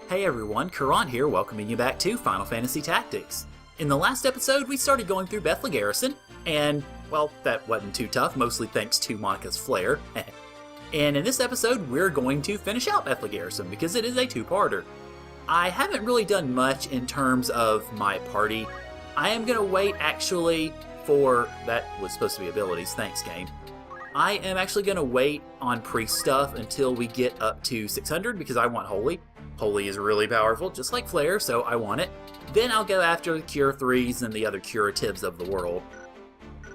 Hey everyone, Caront here, welcoming you back to Final Fantasy Tactics. In the last episode, we started going through Bethla Garrison, and, well, that wasn't too tough, mostly thanks to Monica's flair. And in this episode, we're going to finish out Bethla Garrison, because it is a two-parter. I haven't really done much in terms of my party. I am going to wait, actually, for... that was supposed to be abilities, thanks game. I am actually going to wait on priest stuff until we get up to 600, because I want Holy. Holy is really powerful, just like Flare, so I want it. Then I'll go after the Cure 3s and the other curatives of the world.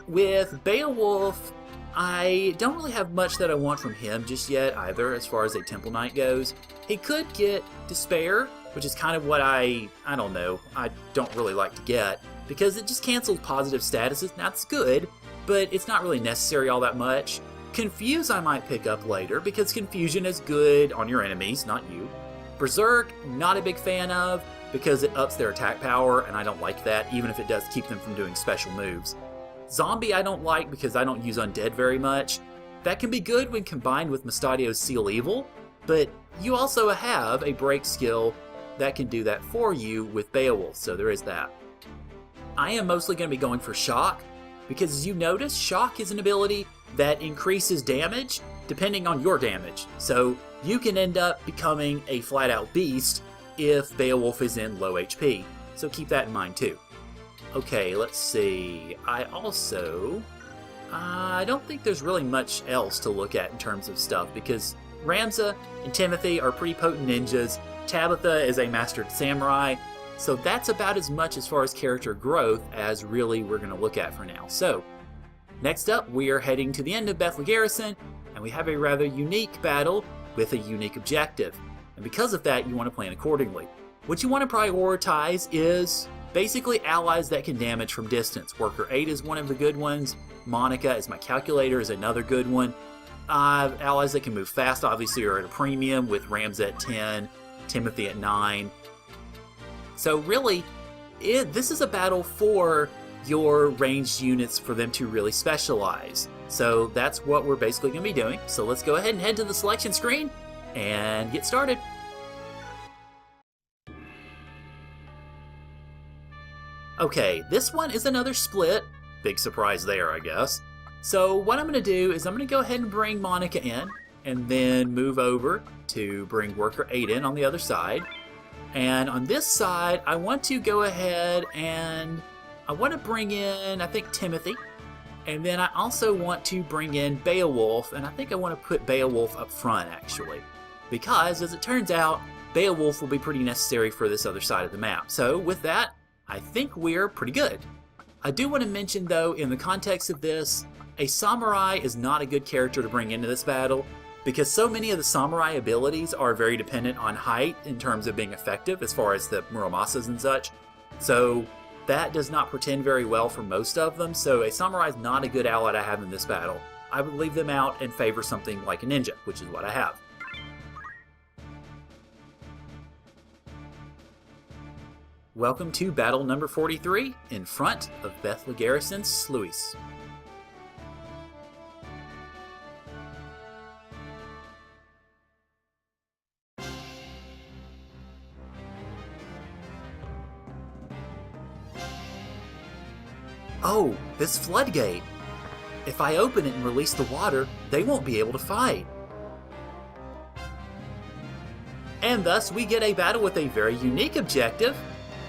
With Beowulf, I don't really have much that I want from him just yet either, as far as a Temple Knight goes. He could get Despair, which is kind of what I don't know, I don't really like to get, because it just cancels positive statuses. Now, it's good, but it's not really necessary all that much. Confuse I might pick up later, because Confusion is good on your enemies, not you. Berserk, not a big fan of, because it ups their attack power, and I don't like that, even if it does keep them from doing special moves. Zombie I don't like because I don't use Undead very much. That can be good when combined with Mustadio's Seal Evil, but you also have a break skill that can do that for you with Beowulf, so there is that. I am mostly going to be going for Shock, because as you notice, Shock is an ability that increases damage depending on your damage. So you can end up becoming a flat-out beast if Beowulf is in low HP. So keep that in mind too. Okay, let's see. I don't think there's really much else to look at in terms of stuff, because Ramza and Timothy are pretty potent ninjas. Tabitha is a mastered samurai. So that's about as much as far as character growth as really we're going to look at for now. So, next up, we are heading to the end of Bethla Garrison, and we have a rather unique battle with a unique objective. And because of that, you want to plan accordingly. What you want to prioritize is basically allies that can damage from distance. Worker 8 is one of the good ones. Monica, as my calculator, is another good one. Allies that can move fast, obviously, are at a premium, with Ramza at 10, Timothy at 9. So really, this is a battle for your ranged units for them to really specialize. So that's what we're basically going to be doing. So let's go ahead and head to the selection screen and get started. Okay, this one is another split. Big surprise there, I guess. So what I'm going to do is I'm going to go ahead and bring Monica in, and then move over to bring Worker 8 in on the other side. And on this side, I want to go ahead and I want to bring in, I think, Timothy. And then I also want to bring in Beowulf, and I think I want to put Beowulf up front, actually. Because, as it turns out, Beowulf will be pretty necessary for this other side of the map. So, with that, I think we're pretty good. I do want to mention, though, in the context of this, a samurai is not a good character to bring into this battle, because so many of the samurai abilities are very dependent on height in terms of being effective, as far as the Muromasas and such. So that does not portend very well for most of them, so a samurai is not a good ally to have in this battle. I would leave them out and favor something like a ninja, which is what I have. Welcome to battle number 43, in front of Bethla Garrison's Sluice. Oh, this floodgate. If I open it and release the water, they won't be able to fight. And thus we get a battle with a very unique objective.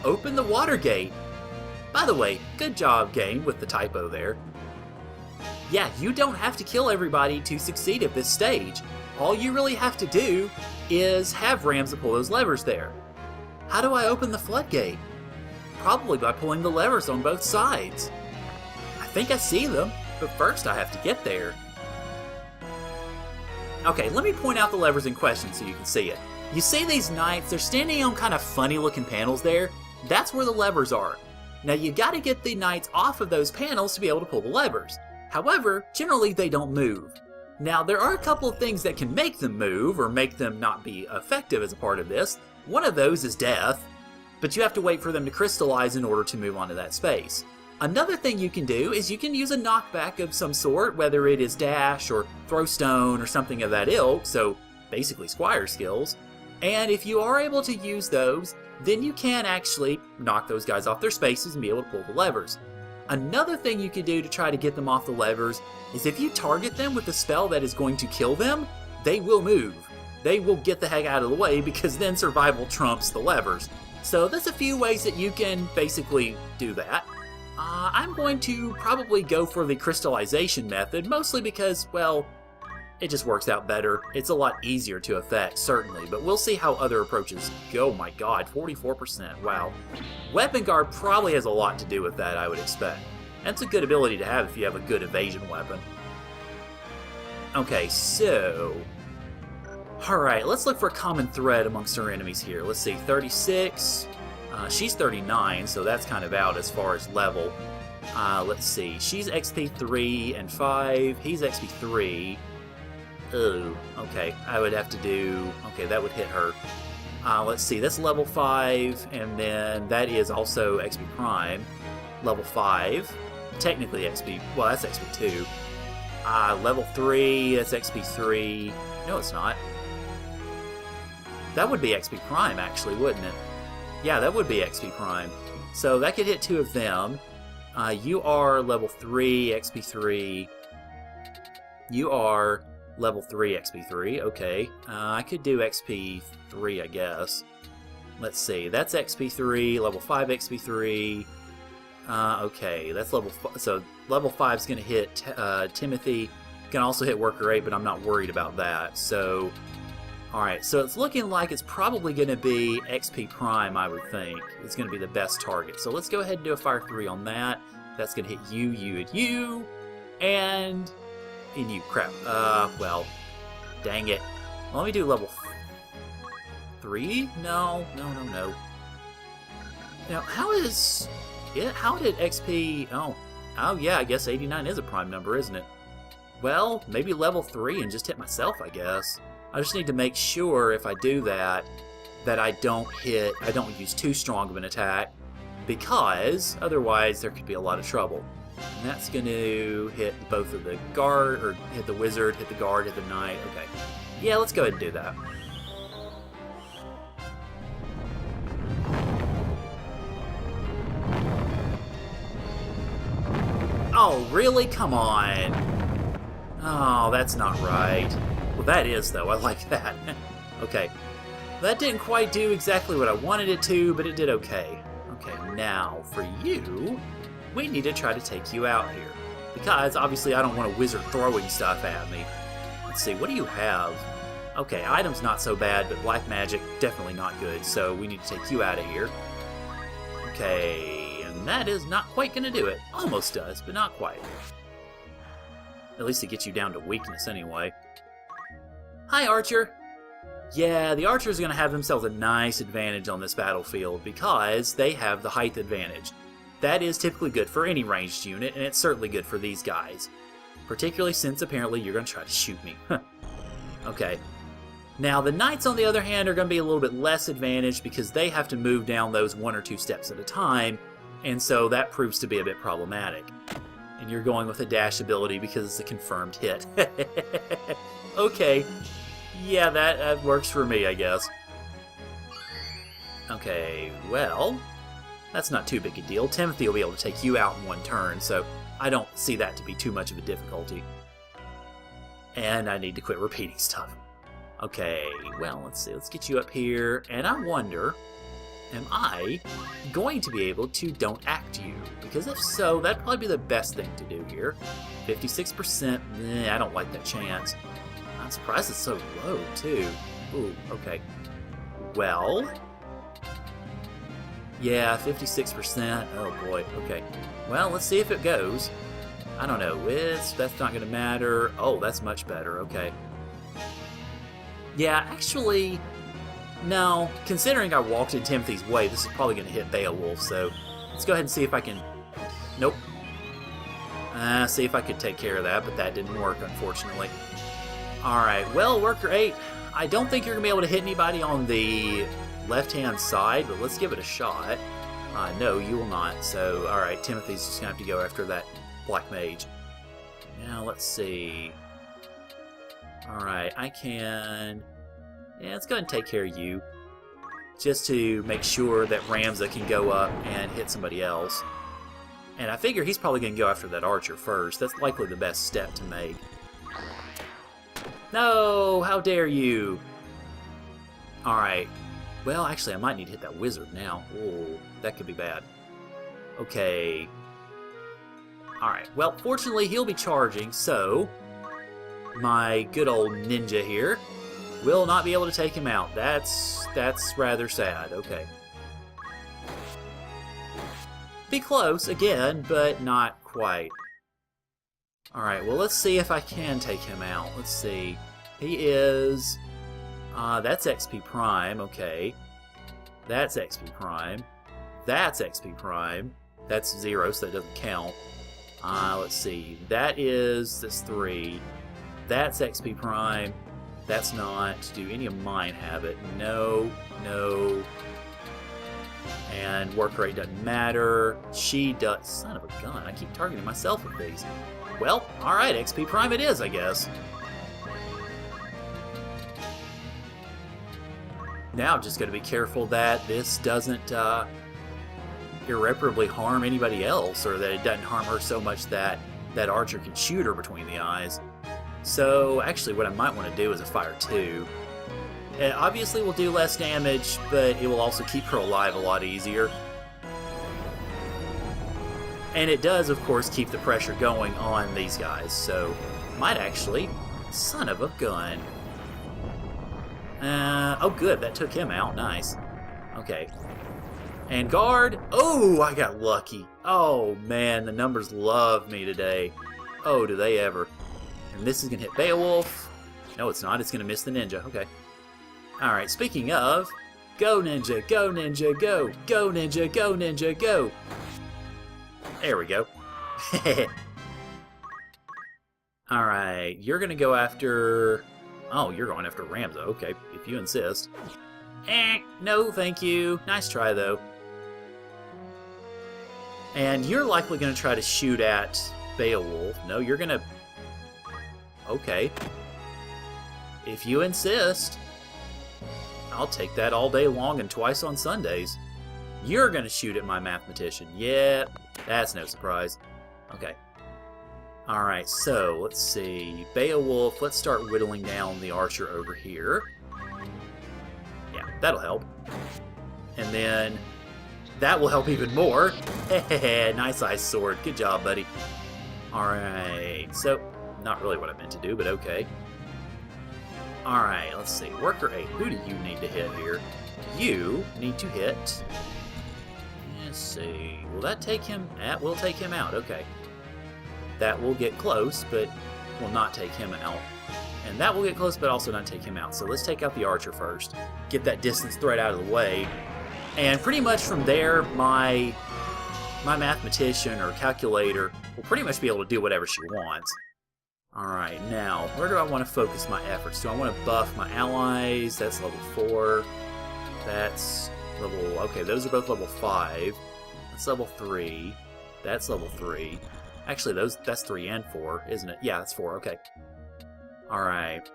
Open the water gate. By the way, good job, game, with the typo there. Yeah, you don't have to kill everybody to succeed at this stage. All you really have to do is have Ramza pull those levers there. How do I open the floodgate? Probably by pulling the levers on both sides. I think I see them, but first I have to get there. Okay, let me point out the levers in question so you can see it. You see these knights, they're standing on kind of funny looking panels there. That's where the levers are. Now you gotta get the knights off of those panels to be able to pull the levers. However, generally they don't move. Now there are a couple of things that can make them move or make them not be effective as a part of this. One of those is death, but you have to wait for them to crystallize in order to move onto that space. Another thing you can do is you can use a knockback of some sort, whether it is dash or throw stone or something of that ilk, so basically squire skills. And if you are able to use those, then you can actually knock those guys off their spaces and be able to pull the levers. Another thing you can do to try to get them off the levers is if you target them with a spell that is going to kill them, they will move. They will get the heck out of the way because then survival trumps the levers. So there's a few ways that you can basically do that. I'm going to probably go for the crystallization method, mostly because, well, it just works out better. It's a lot easier to affect, certainly, but we'll see how other approaches go. Oh my god, 44%, wow. Weapon Guard probably has a lot to do with that, I would expect. That's a good ability to have if you have a good evasion weapon. Okay, so... Alright, let's look for a common thread amongst our enemies here. Let's see, 36. She's 39, so that's kind of out as far as level. Let's see, she's XP 3 and 5. He's XP 3. Oh, okay, I would have to do... Okay, that would hit her. Let's see, that's level 5, and then that is also XP Prime. Level 5. Technically XP... Well, that's XP 2. Level 3, that's XP 3. No, it's not. That would be XP Prime, actually, wouldn't it? Yeah, that would be XP Prime. So that could hit 2 of them. You are level 3, XP 3. You are... level 3 XP 3, okay. I could do XP 3, I guess. Let's see, that's XP 3, level 5 XP 3. Okay, that's level 5. So level 5 is going to hit Timothy. Can also hit Worker 8, but I'm not worried about that. So, alright, so it's looking like it's probably going to be XP Prime, I would think. It's going to be the best target. So let's go ahead and do a Fire 3 on that. That's going to hit you, you, and you. And you. Crap. Well, dang it. Let me do level 3? No. Now, how is... Yeah, how did XP... Oh, yeah, I guess 89 is a prime number, isn't it? Well, maybe level 3 and just hit myself, I guess. I just need to make sure if I do that, that I don't use too strong of an attack, because otherwise there could be a lot of trouble. And that's going to hit both of the guard, or hit the wizard, hit the guard, hit the knight. Okay. Yeah, let's go ahead and do that. Oh, really? Come on. Oh, that's not right. Well, that is, though. I like that. Okay. That didn't quite do exactly what I wanted it to, but it did okay. Okay, now, for you... we need to try to take you out here. Because, obviously, I don't want a wizard throwing stuff at me. Let's see, what do you have? Okay, items not so bad, but black magic, definitely not good. So we need to take you out of here. Okay, and that is not quite going to do it. Almost does, but not quite. At least it gets you down to weakness anyway. Hi, Archer. Yeah, the Archers are going to have themselves a nice advantage on this battlefield because they have the height advantage. That is typically good for any ranged unit, and it's certainly good for these guys. Particularly since apparently you're going to try to shoot me. Okay. Now, the Knights, on the other hand, are going to be a little bit less advantaged because they have to move down those 1 or 2 steps at a time, and so that proves to be a bit problematic. And you're going with a dash ability because it's a confirmed hit. Okay. Yeah, that works for me, I guess. Okay, well... that's not too big a deal. Timothy will be able to take you out in 1 turn, so I don't see that to be too much of a difficulty. And I need to quit repeating stuff. Okay, well, let's see. Let's get you up here. And I wonder, am I going to be able to don't act you? Because if so, that'd probably be the best thing to do here. 56%, I don't like that chance. I'm surprised it's so low, too. Ooh, okay. Well... yeah, 56%. Oh boy, okay. Well, let's see if it goes. I don't know, that's not going to matter. Oh, that's much better, okay. Yeah, actually, no. Considering I walked in Timothy's way, this is probably going to hit Beowulf, so let's go ahead and see if I can... nope. See if I could take care of that, but that didn't work, unfortunately. Alright, well, Worker 8, I don't think you're going to be able to hit anybody on the left-hand side, but let's give it a shot. No, you will not. So, alright, Timothy's just going to have to go after that Black Mage. Now, let's see. Alright, I can... Yeah, let's go ahead and take care of you. Just to make sure that Ramza can go up and hit somebody else. And I figure he's probably going to go after that archer first. That's likely the best step to make. No! How dare you! Alright. Well, actually, I might need to hit that wizard now. Oh, that could be bad. Okay. Alright. Well, fortunately, he'll be charging, so my good old ninja here will not be able to take him out. That's rather sad. Okay. Be close, again, but not quite. Alright, well, let's see if I can take him out. Let's see. He is... that's XP Prime, okay. That's XP Prime. That's XP Prime. That's 0, so that doesn't count. Let's see. That's 3. That's XP Prime. That's not. Do any of mine have it? No. No. And work rate doesn't matter. She does. Son of a gun. I keep targeting myself with these. Well, alright, XP Prime it is, I guess. Now I'm just going to be careful that this doesn't irreparably harm anybody else, or that it doesn't harm her so much that that archer can shoot her between the eyes. So actually what I might want to do is a fire 2. It obviously will do less damage, but it will also keep her alive a lot easier. And it does, of course, keep the pressure going on these guys, so might actually... Son of a gun. Oh good, that took him out. Nice. Okay. And guard. Oh, I got lucky. Oh man, the numbers love me today. Oh, do they ever. And this is going to hit Beowulf. No, it's not. It's going to miss the ninja. Okay. Alright, speaking of, go ninja, go ninja, go! Go ninja, go ninja, go! There we go. Alright, you're going to go after... Oh, you're going after Ramza. Okay, if you insist. No, thank you. Nice try, though. And you're likely going to try to shoot at Beowulf. No, you're going to... Okay. If you insist, I'll take that all day long and twice on Sundays. You're going to shoot at my mathematician. Yeah, that's no surprise. Okay. Alright, so let's see. Beowulf, let's start whittling down the archer over here. Yeah, that'll help. And then that will help even more. Nice ice sword. Good job, buddy. Alright, so not really what I meant to do, but okay. Alright, let's see. Worker 8, who do you need to hit here? You need to hit... Let's see. Will that take him? That will take him out. Okay. That will get close, but will not take him out. And that will get close, but also not take him out. So let's take out the archer first. Get that distance threat out of the way. And pretty much from there, my mathematician or calculator will pretty much be able to do whatever she wants. Alright, now, where do I want to focus my efforts? Do I want to buff my allies? That's level 4. That's level... Okay, those are both level 5. That's level 3. That's level 3. Actually, that's 3 and 4, isn't it? Yeah, that's 4. Okay. Alright.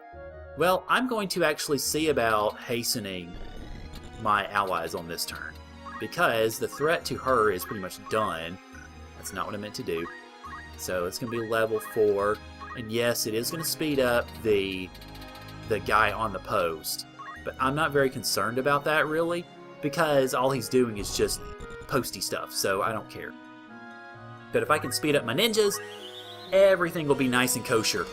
Well, I'm going to actually see about hastening my allies on this turn, because the threat to her is pretty much done. That's not what I meant to do. So it's going to be level 4. And yes, it is going to speed up the guy on the post. But I'm not very concerned about that, really, because all he's doing is just posty stuff, so I don't care. But if I can speed up my ninjas, everything will be nice and kosher.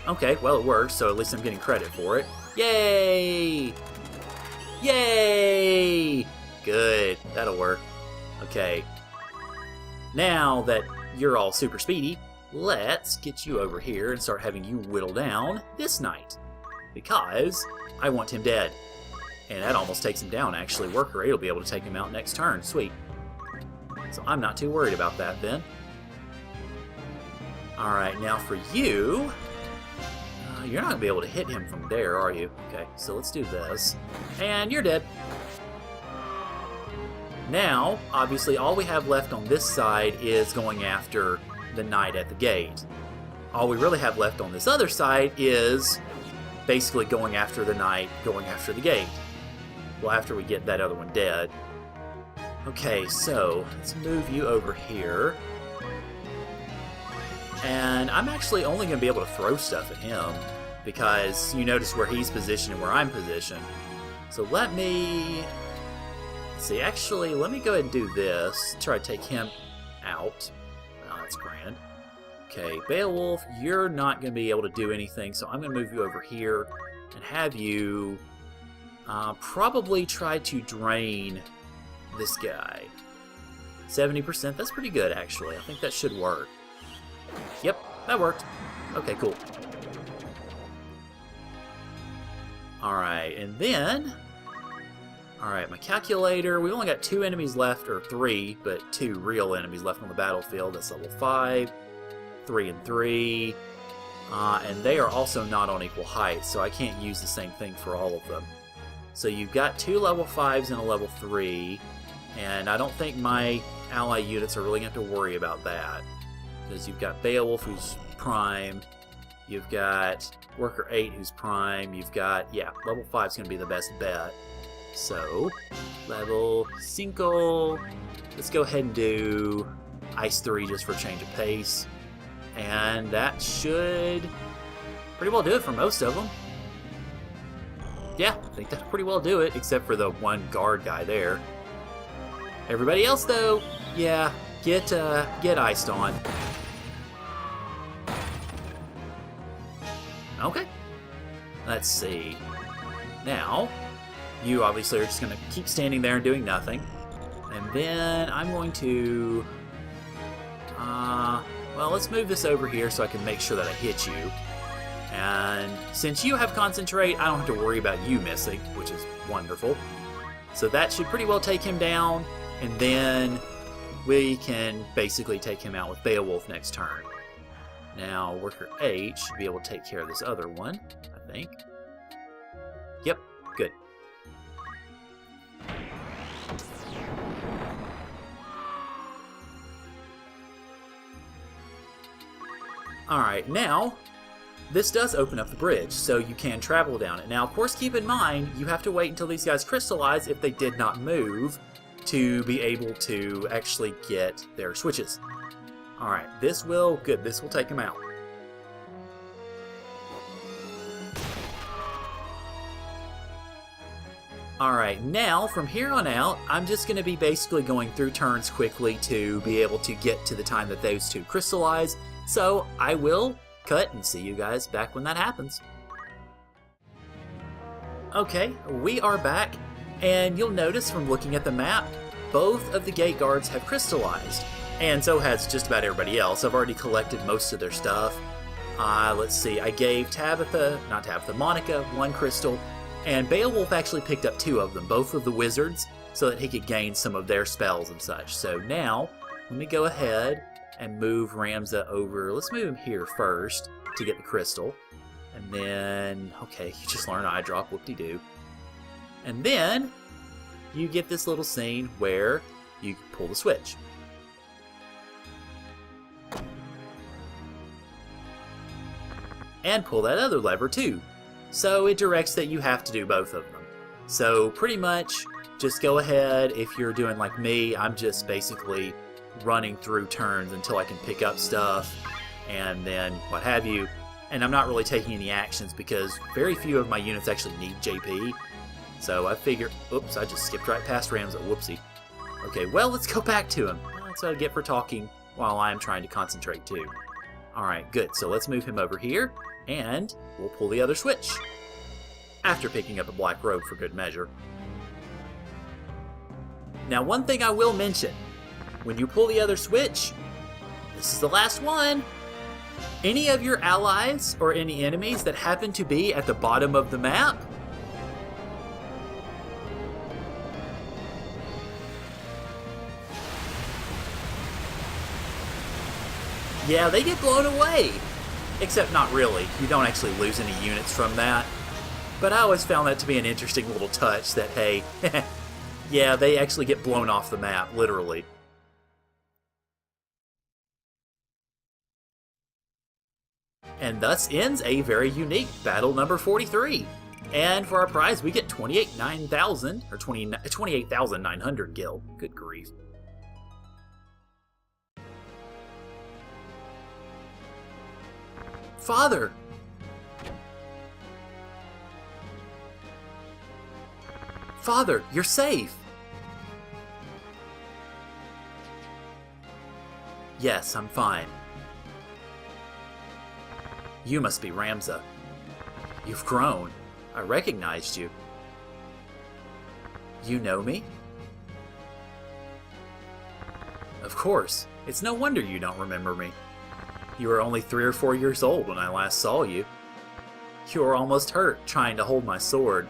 Okay, well it works, so at least I'm getting credit for it. Yay! Yay! Good, that'll work. Okay. Now that you're all super speedy, let's get you over here and start having you whittle down this knight. Because I want him dead. And that almost takes him down, actually. Worker 8 will be able to take him out next turn. Sweet. So I'm not too worried about that then. Alright, now for you... you're not going to be able to hit him from there, are you? Okay, so let's do this. And you're dead. Now, obviously, all we have left on this side is going after the knight at the gate. All we really have left on this other side is basically going after the knight, going after the gate. Well, after we get that other one dead. Okay, so let's move you over here. And I'm actually only going to be able to throw stuff at him because you notice where he's positioned and where I'm positioned. So let me... Let's see, actually, let me go ahead and do this. Try to take him out. Oh, that's grand. Okay, Beowulf, you're not going to be able to do anything, so I'm going to move you over here and have you probably try to drain this guy. 70%, that's pretty good, actually. I think that should work. Yep, that worked. Okay, cool. Alright, and then... Alright, my calculator, we only got 2 enemies left, or 3, but 2 real enemies left on the battlefield. That's level 5, 3 and 3, and they are also not on equal height, so I can't use the same thing for all of them. So you've got 2 level 5s and a level 3, and I don't think my ally units are really going to have to worry about that. Because you've got Beowulf, who's prime, you've got Worker 8, who's prime, you've got, yeah, level 5 is going to be the best bet. So, level 5, let's go ahead and do Ice 3 just for a change of pace. And that should pretty well do it for most of them. Yeah, I think that'll pretty well do it, except for the one guard guy there. Everybody else, though, yeah, get iced on. Okay. Let's see. Now, you obviously are just going to keep standing there and doing nothing. And then I'm going to... well, let's move this over here so I can make sure that I hit you. And since you have Concentrate, I don't have to worry about you missing, which is wonderful. So that should pretty well take him down. And then we can basically take him out with Beowulf next turn. Now, Worker 8 should be able to take care of this other one, I think. Yep, good. Alright, now, this does open up the bridge, so you can travel down it. Now, of course, keep in mind, you have to wait until these guys crystallize if they did not move to be able to actually get their switches. Alright, this will take them out. Alright, now from here on out, I'm just going to be basically going through turns quickly to be able to get to the time that those two crystallize. So I will cut and see you guys back when that happens. Okay, we are back, and you'll notice from looking at the map, both of the gate guards have crystallized. And so has just about everybody else. I've already collected most of their stuff. Let's see, I gave Monica 1 crystal, and Beowulf actually picked up 2 of them, both of the wizards, so that he could gain some of their spells and such. So now, let me go ahead and move Ramza over. Let's move him here first to get the crystal. And then, okay, you just learn eye drop, whoop-de-doo. And then, you get this little scene where you pull the switch. And pull that other lever too. So it directs that you have to do both of them. So pretty much, just go ahead. If you're doing like me, I'm just basically running through turns until I can pick up stuff and then what have you. And I'm not really taking any actions because very few of my units actually need JP. So I figure, oops, I just skipped right past Ramza, whoopsie. Okay, well, let's go back to him. That's what I get for talking while I'm trying to concentrate too. Alright, good, so let's move him over here, and we'll pull the other switch. After picking up a black robe for good measure. Now, one thing I will mention, when you pull the other switch, this is the last one. Any of your allies or any enemies that happen to be at the bottom of the map, yeah, they get blown away. Except not really. You don't actually lose any units from that. But I always found that to be an interesting little touch that, hey, yeah, they actually get blown off the map, literally. And thus ends a very unique battle number 43. And for our prize, we get 28,900 gil. Good grief. Father! Father, you're safe! Yes, I'm fine. You must be Ramza. You've grown. I recognized you. You know me? Of course. It's no wonder you don't remember me. You were only 3 or 4 years old when I last saw you. You were almost hurt trying to hold my sword.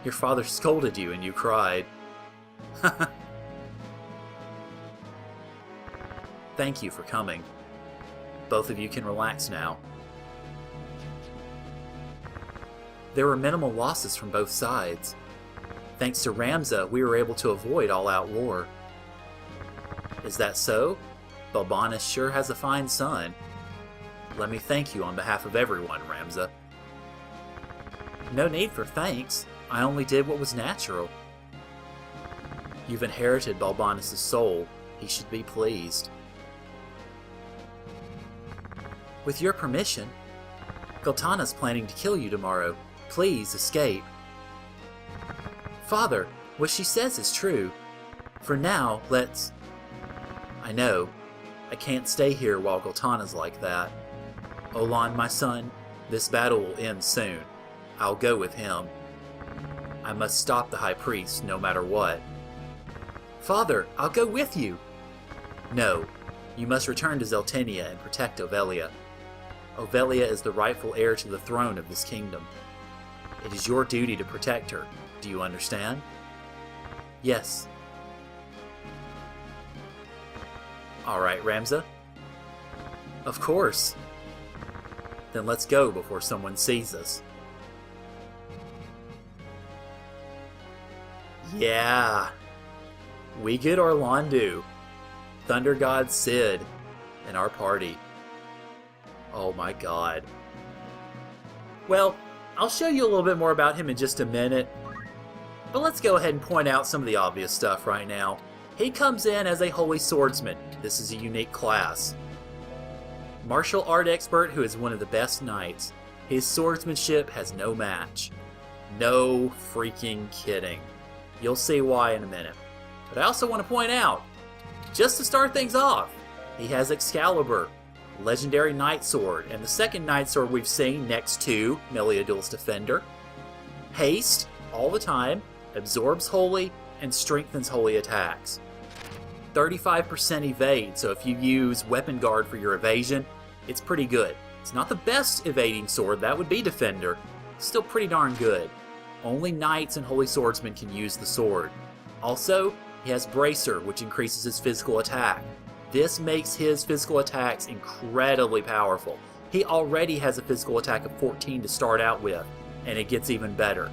Your father scolded you and you cried. Thank you for coming. Both of you can relax now. There were minimal losses from both sides. Thanks to Ramza, we were able to avoid all-out war. Is that so? Balbanis sure has a fine son. Let me thank you on behalf of everyone, Ramza. No need for thanks. I only did what was natural. You've inherited Balbanis' soul. He should be pleased. With your permission, Goltana's planning to kill you tomorrow. Please escape. Father, what she says is true. For now, let's... I know. I can't stay here while Goltana's like that. Olan, my son, this battle will end soon. I'll go with him. I must stop the High Priest no matter what. Father, I'll go with you. No, you must return to Zeltenia and protect Ovelia. Ovelia is the rightful heir to the throne of this kingdom. It is your duty to protect her. Do you understand? Yes. All right, Ramza. Of course. Then let's go before someone sees us. Yeah. We get Orlandu, Thundergod Cid, in our party. Oh my god. Well, I'll show you a little bit more about him in just a minute, but let's go ahead and point out some of the obvious stuff right now. He comes in as a Holy Swordsman. This is a unique class. Martial art expert who is one of the best knights. His swordsmanship has no match. No freaking kidding. You'll see why in a minute. But I also want to point out, just to start things off, he has Excalibur, legendary Knight Sword, and the second Knight Sword we've seen next to Meliadul's Defender. Haste, all the time, absorbs holy, and strengthens holy attacks. 35% evade, so if you use Weapon Guard for your evasion, it's pretty good. It's not the best evading sword, that would be Defender. Still pretty darn good. Only Knights and Holy Swordsmen can use the sword. Also, he has Bracer, which increases his physical attack. This makes his physical attacks incredibly powerful. He already has a physical attack of 14 to start out with, and it gets even better.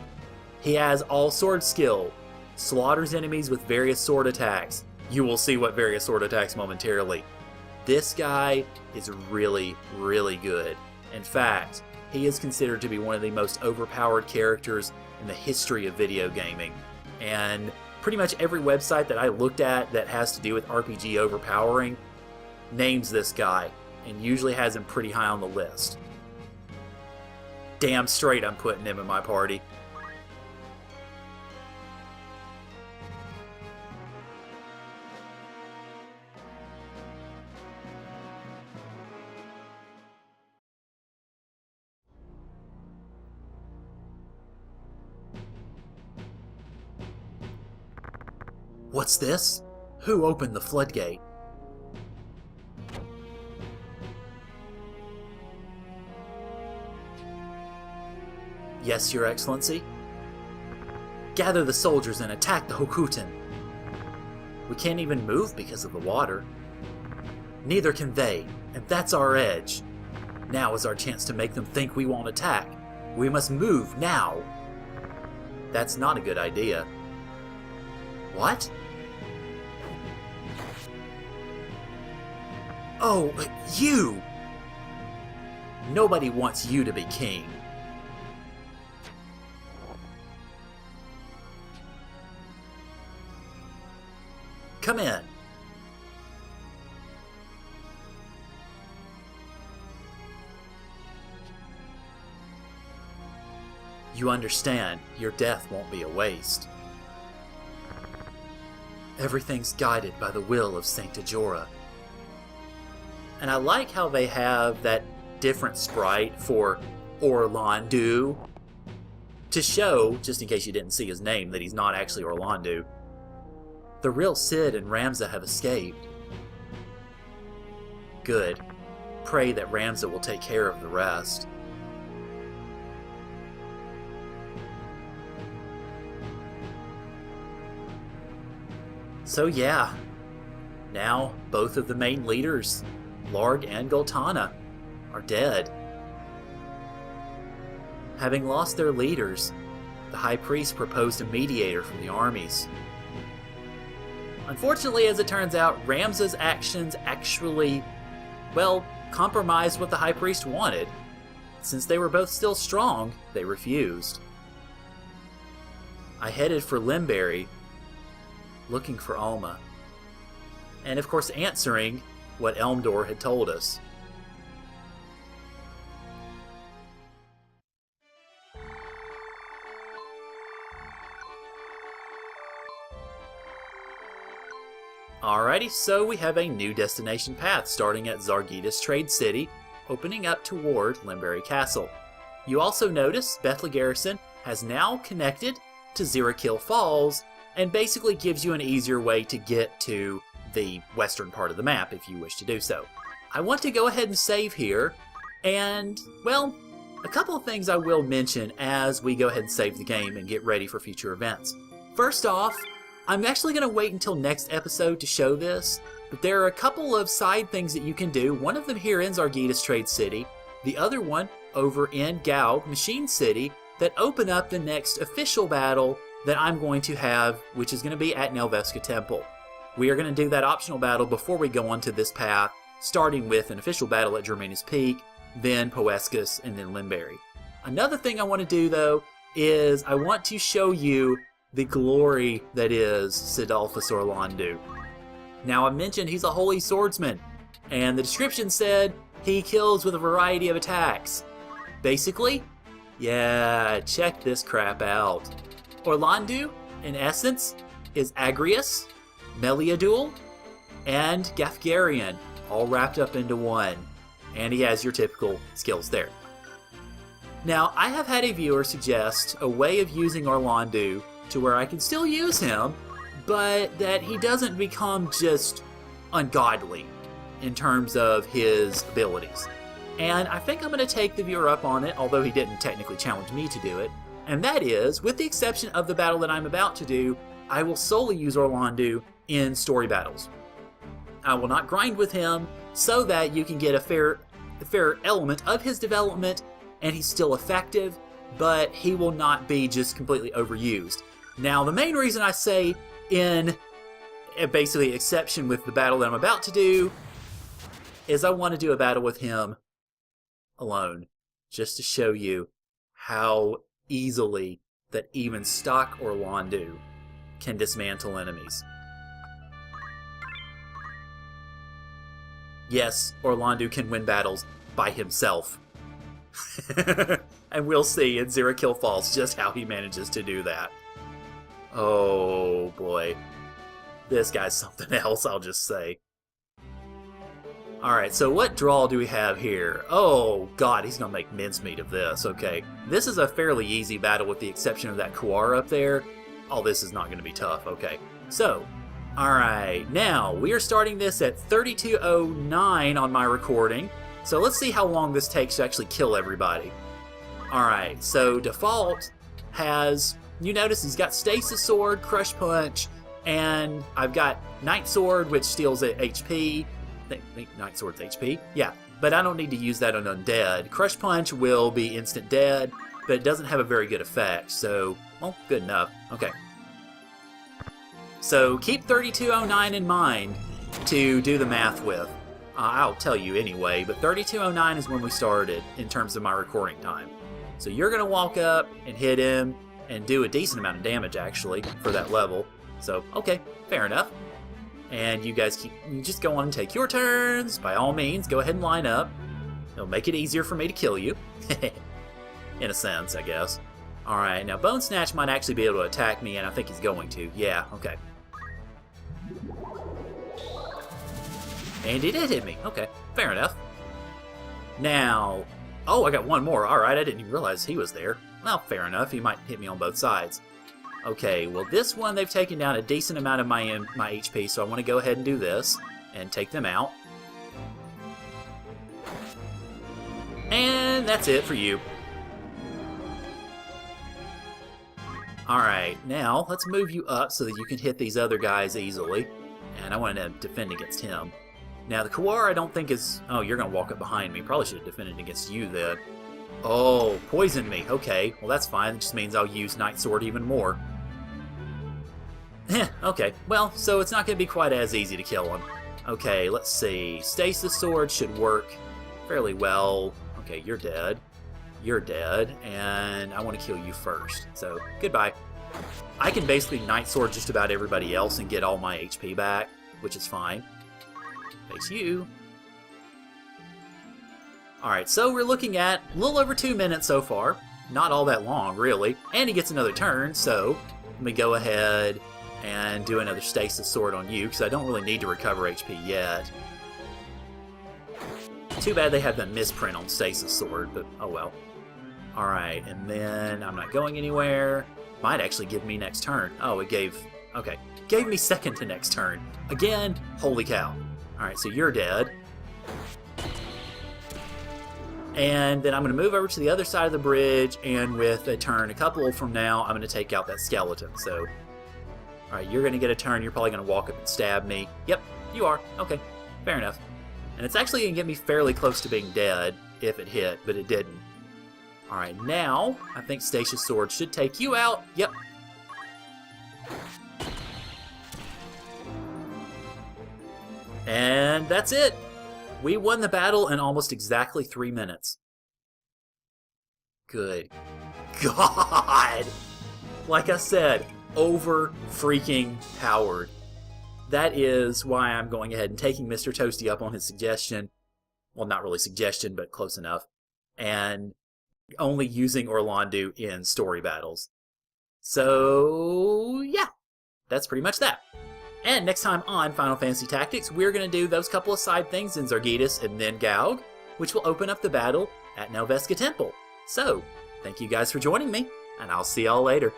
He has All Sword Skill, slaughters enemies with various sword attacks. You will see what various sword attacks momentarily. This guy is really, really good. In fact, he is considered to be one of the most overpowered characters in the history of video gaming. And pretty much every website that I looked at that has to do with RPG overpowering names this guy, and usually has him pretty high on the list. Damn straight I'm putting him in my party. What's this? Who opened the floodgate? Yes, Your Excellency? Gather the soldiers and attack the Hokutan. We can't even move because of the water. Neither can they, and that's our edge. Now is our chance to make them think we won't attack. We must move now. That's not a good idea. What? Oh, you! Nobody wants you to be king. Come in. You understand, your death won't be a waste. Everything's guided by the will of Saint Ajora. And I like how they have that different sprite for Orlandu to show, just in case you didn't see his name, that he's not actually Orlandu. The real Cid and Ramza have escaped. Good. Pray that Ramza will take care of the rest. So yeah, now both of the main leaders, Larg and Goltana, are dead. Having lost their leaders, the High Priest proposed a mediator from the armies. Unfortunately, as it turns out, Ramza's actions actually, well, compromised what the High Priest wanted. Since they were both still strong, they refused. I headed for Limberry, looking for Alma, and of course answering what Elmdor had told us. Alrighty, so we have a new destination path starting at Zargida's Trade City, opening up toward Limberry Castle. You also notice Bethla Garrison has now connected to Zirakill Falls, and basically gives you an easier way to get to the western part of the map if you wish to do so. I want to go ahead and save here, and, well, a couple of things I will mention as we go ahead and save the game and get ready for future events. First off, I'm actually going to wait until next episode to show this, but there are a couple of side things that you can do, one of them here in Zargida's Trade City, the other one over in Gaug Machine City, that open up the next official battle that I'm going to have, which is going to be at Nelveska Temple. We are going to do that optional battle before we go onto this path, starting with an official battle at Germanus Peak, then Poescus, and then Limberry. Another thing I want to do, though, is I want to show you the glory that is Cidolfus Orlandu. Now, I mentioned he's a holy swordsman, and the description said he kills with a variety of attacks. Basically, yeah, check this crap out. Orlandu, in essence, is Agrius, Meliadul, and Gafgarian, all wrapped up into one. And he has your typical skills there. Now, I have had a viewer suggest a way of using Orlandu to where I can still use him, but that he doesn't become just ungodly in terms of his abilities. And I think I'm going to take the viewer up on it, although he didn't technically challenge me to do it. And that is, with the exception of the battle that I'm about to do, I will solely use Orlandu in story battles. I will not grind with him so that you can get a fair element of his development, and he's still effective, but he will not be just completely overused. Now, the main reason I say in basically exception with the battle that I'm about to do is I want to do a battle with him alone, just to show you how easily that even stock Orlandu can dismantle enemies. Yes, Orlandu can win battles by himself. And we'll see in Zirakill Falls just how he manages to do that. Oh boy. This guy's something else, I'll just say. Alright, so what draw do we have here? Oh god, he's gonna make mincemeat of this. Okay, this is a fairly easy battle with the exception of that Kuar up there. Oh, this is not gonna be tough. Okay, so, alright, now we are starting this at 3209 on my recording. So let's see how long this takes to actually kill everybody. Alright, so default has, you notice he's got Stasis Sword, Crush Punch, and I've got Night Sword, which steals HP. I think Night Sword's HP. Yeah, but I don't need to use that on Undead. Crush Punch will be instant dead, but it doesn't have a very good effect, so, well, good enough. Okay. So keep 3209 in mind to do the math with. I'll tell you anyway, but 3209 is when we started in terms of my recording time. So you're going to walk up and hit him and do a decent amount of damage, actually, for that level. So, okay, fair enough. And you guys you just go on and take your turns. By all means, go ahead and line up. It'll make it easier for me to kill you. In a sense, I guess. Alright, now Bone Snatch might actually be able to attack me, and I think he's going to. Yeah, okay. And he did hit me. Okay, fair enough. Now... Oh, I got one more. Alright, I didn't even realize he was there. Well, fair enough. He might hit me on both sides. Okay, well this one they've taken down a decent amount of my HP, so I want to go ahead and do this and take them out. And that's it for you. Alright, now let's move you up so that you can hit these other guys easily. And I want to defend against him. Now the Kawar I don't think is... Oh, you're going to walk up behind me. Probably should have defended against you then. Oh, poison me. Okay, well that's fine. It just means I'll use Night Sword even more. Okay, well, so it's not going to be quite as easy to kill him. Okay, let's see. Stasis Sword should work fairly well. Okay, you're dead. You're dead, and I want to kill you first. So, goodbye. I can basically Night Sword just about everybody else and get all my HP back, which is fine. Face you. Alright, so we're looking at a little over 2 minutes so far. Not all that long, really. And he gets another turn, so let me go ahead and do another Stasis Sword on you, because I don't really need to recover HP yet. Too bad they have that misprint on Stasis Sword, but oh well. Alright, and then I'm not going anywhere. Might actually give me next turn. Oh, it gave... Okay. Gave me second to next turn. Again, holy cow. Alright, so you're dead. And then I'm going to move over to the other side of the bridge, and with a turn a couple from now, I'm going to take out that skeleton. So, alright, you're going to get a turn. You're probably going to walk up and stab me. Yep, you are. Okay, fair enough. And it's actually going to get me fairly close to being dead if it hit, but it didn't. Alright, now I think Stasis Sword should take you out. Yep. And that's it. We won the battle in almost exactly 3 minutes. Good God! Like I said, over freaking powered. That is why I'm going ahead and taking Mr. Toasty up on his suggestion. Well, not really suggestion, but close enough. And only using Orlandu in story battles. So, yeah. That's pretty much that. And next time on Final Fantasy Tactics, we're going to do those couple of side things in Zargitas and then Gaug, which will open up the battle at Nelveska Temple. So, thank you guys for joining me, and I'll see y'all later.